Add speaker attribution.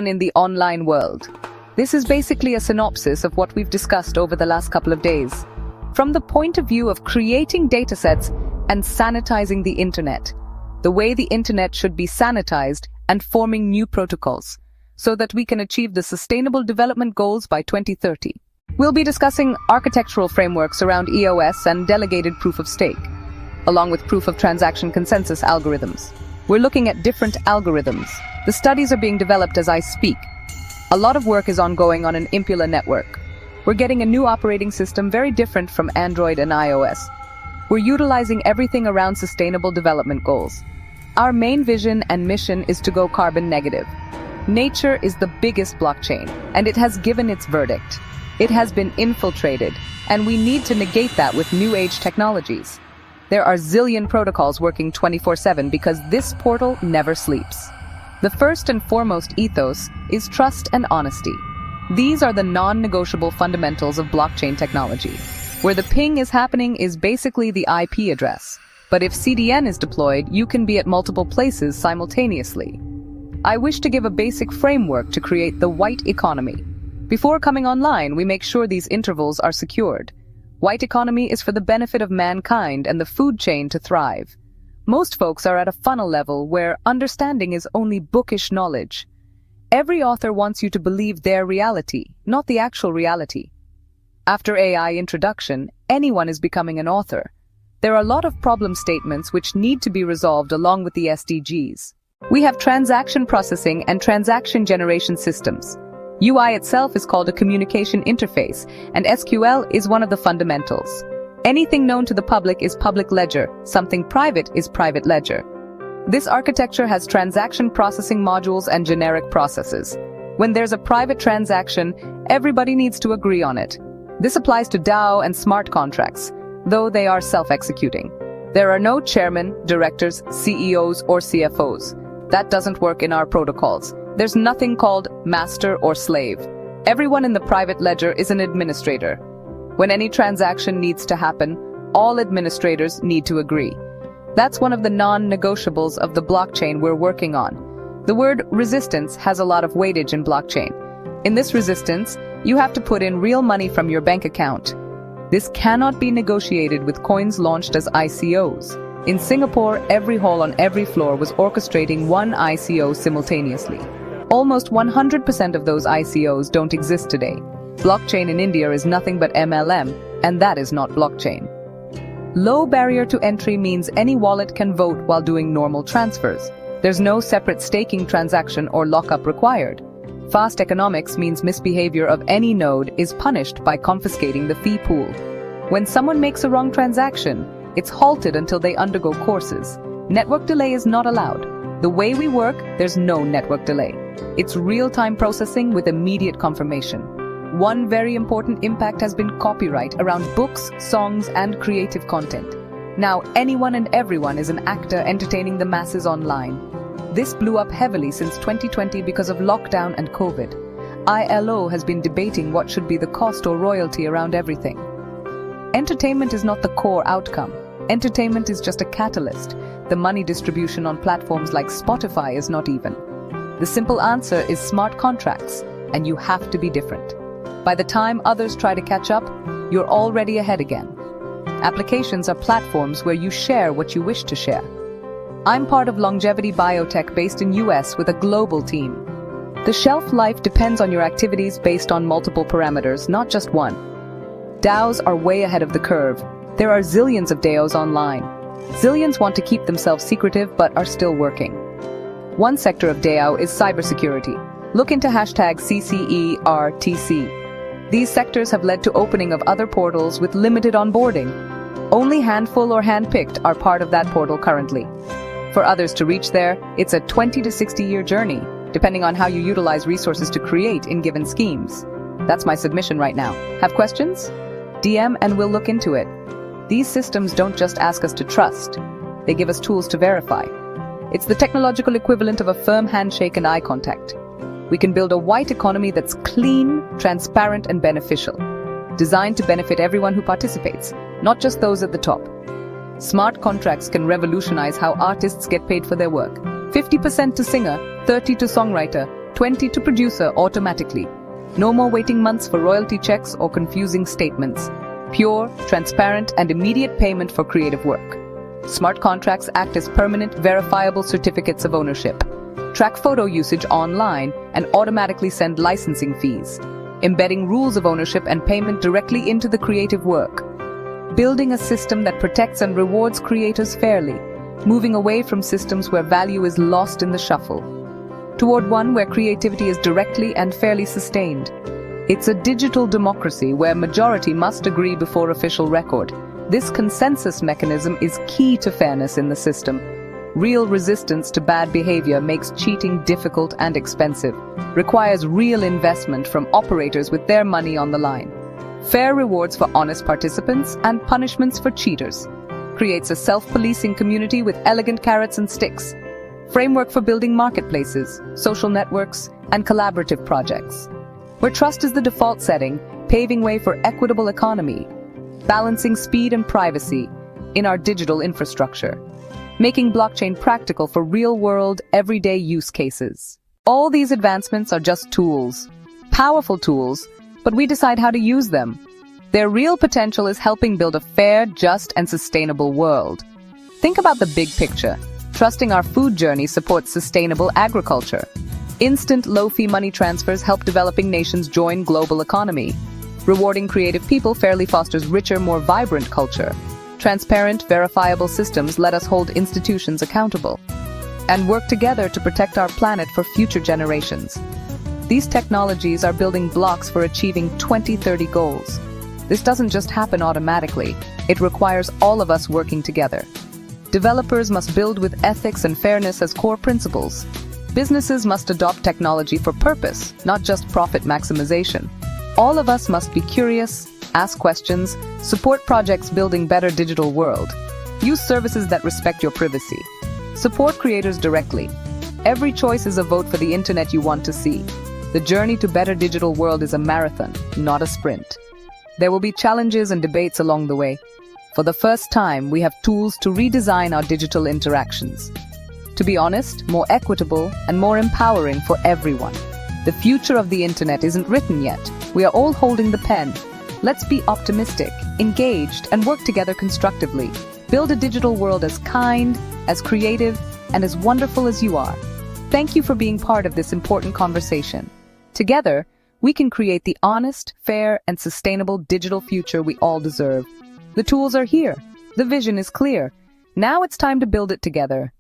Speaker 1: In the online world. This is basically a synopsis of what we've discussed over the last couple of days. From the point of view of creating datasets and sanitizing the internet, the way the internet should be sanitized and forming new protocols, so that we can achieve the Sustainable Development Goals by 2030. We'll be discussing architectural frameworks around EOS and delegated proof of stake, along with proof of transaction consensus algorithms. We're looking at different algorithms. The studies are being developed as I speak. A lot of work is ongoing on an IMPULA network. We're getting a new operating system very different from Android and iOS. We're utilizing everything around Sustainable Development Goals. Our main vision and mission is to go carbon negative. Nature is the biggest blockchain, and it has given its verdict. It has been infiltrated, and we need to negate that with new age technologies. There are zillion protocols working 24/7 because this portal never sleeps. The first and foremost ethos is trust and honesty. These are the non-negotiable fundamentals of blockchain technology. Where the ping is happening is basically the IP address. But if CDN is deployed, you can be at multiple places simultaneously. I wish to give a basic framework to create the white economy. Before coming online, we make sure these intervals are secured. White economy is for the benefit of mankind and the food chain to thrive. Most folks are at a funnel level where understanding is only bookish knowledge. Every author wants you to believe their reality, not the actual reality. After AI introduction, anyone is becoming an author. There are a lot of problem statements which need to be resolved along with the SDGs. We have transaction processing and transaction generation systems. UI itself is called a communication interface, and SQL is one of the fundamentals. Anything known to the public is public ledger, something private is private ledger. This architecture has transaction processing modules and generic processes. When there's a private transaction, everybody needs to agree on it. This applies to DAO and smart contracts, though they are self-executing. There are no chairmen, directors, CEOs, or CFOs. That doesn't work in our protocols. There's nothing called master or slave. Everyone in the private ledger is an administrator. When any transaction needs to happen, all administrators need to agree. That's one of the non-negotiables of the blockchain we're working on. The word resistance has a lot of weightage in blockchain. In this resistance, you have to put in real money from your bank account. This cannot be negotiated with coins launched as ICOs. In Singapore, every hall on every floor was orchestrating one ICO simultaneously. Almost 100% of those ICOs don't exist today. Blockchain in India is nothing but MLM, and that is not blockchain. Low barrier to entry means any wallet can vote while doing normal transfers. There's no separate staking transaction or lockup required. Fast economics means misbehavior of any node is punished by confiscating the fee pool. When someone makes a wrong transaction, it's halted until they undergo courses. Network delay is not allowed. The way we work, there's no network delay. It's real-time processing with immediate confirmation. One very important impact has been copyright around books, songs, and creative content. Now anyone and everyone is an actor entertaining the masses online. This blew up heavily since 2020 because of lockdown and COVID. ILO has been debating what should be the cost or royalty around everything. Entertainment is not the core outcome. Entertainment is just a catalyst. The money distribution on platforms like Spotify is not even. The simple answer is smart contracts, and you have to be different. By the time others try to catch up, you're already ahead again. Applications are platforms where you share what you wish to share. I'm part of longevity biotech based in US with a global team. The shelf life depends on your activities based on multiple parameters, not just one. DAOs are way ahead of the curve. There are zillions of DAOs online. Zillions want to keep themselves secretive but are still working. One sector of DAO is cybersecurity. Look into #CCERTC. These sectors have led to opening of other portals with limited onboarding. Only handful or handpicked are part of that portal currently. For others to reach there, it's a 20 to 60-year journey, depending on how you utilize resources to create in given schemes. That's my submission right now. Have questions? DM and we'll look into it. These systems don't just ask us to trust, they give us tools to verify. It's the technological equivalent of a firm handshake and eye contact. We can build a white economy that's clean, transparent, and beneficial, designed to benefit everyone who participates, not just those at the top. Smart contracts can revolutionize how artists get paid for their work. 50% to singer, 30% to songwriter, 20% to producer automatically. No more waiting months for royalty checks or confusing statements. Pure, transparent, and immediate payment for creative work. Smart contracts act as permanent, verifiable certificates of ownership. Track photo usage online and automatically send licensing fees. Embedding rules of ownership and payment directly into the creative work. Building a system that protects and rewards creators fairly, moving away from systems where value is lost in the shuffle, toward one where creativity is directly and fairly sustained. It's a digital democracy where majority must agree before official record. This consensus mechanism is key to fairness in the system. Real resistance to bad behavior makes cheating difficult and expensive, requires real investment from operators with their money on the line. Fair rewards for honest participants and punishments for cheaters. Creates a self-policing community with elegant carrots and sticks. Framework for building marketplaces, social networks, and collaborative projects. Where trust is the default setting, paving way for equitable economy. Balancing speed and privacy in our digital infrastructure. Making blockchain practical for real-world, everyday use cases. All these advancements are just tools. Powerful tools, but we decide how to use them. Their real potential is helping build a fair, just, and sustainable world. Think about the big picture. Trusting our food journey supports sustainable agriculture. Instant, low-fee money transfers help developing nations join global economy. Rewarding creative people fairly fosters richer, more vibrant culture. Transparent, verifiable systems let us hold institutions accountable. And work together to protect our planet for future generations. These technologies are building blocks for achieving 2030 goals. This doesn't just happen automatically. It requires all of us working together. Developers must build with ethics and fairness as core principles. Businesses must adopt technology for purpose, not just profit maximization. All of us must be curious, ask questions, support projects building better digital world. Use services that respect your privacy. Support creators directly. Every choice is a vote for the internet you want to see. The journey to better digital world is a marathon, not a sprint. There will be challenges and debates along the way. For the first time, we have tools to redesign our digital interactions. To be honest, more equitable and more empowering for everyone. The future of the internet isn't written yet. We are all holding the pen. Let's be optimistic, engaged, and work together constructively. Build a digital world as kind, as creative, and as wonderful as you are. Thank you for being part of this important conversation. Together, we can create the honest, fair, and sustainable digital future we all deserve. The tools are here. The vision is clear. Now it's time to build it together.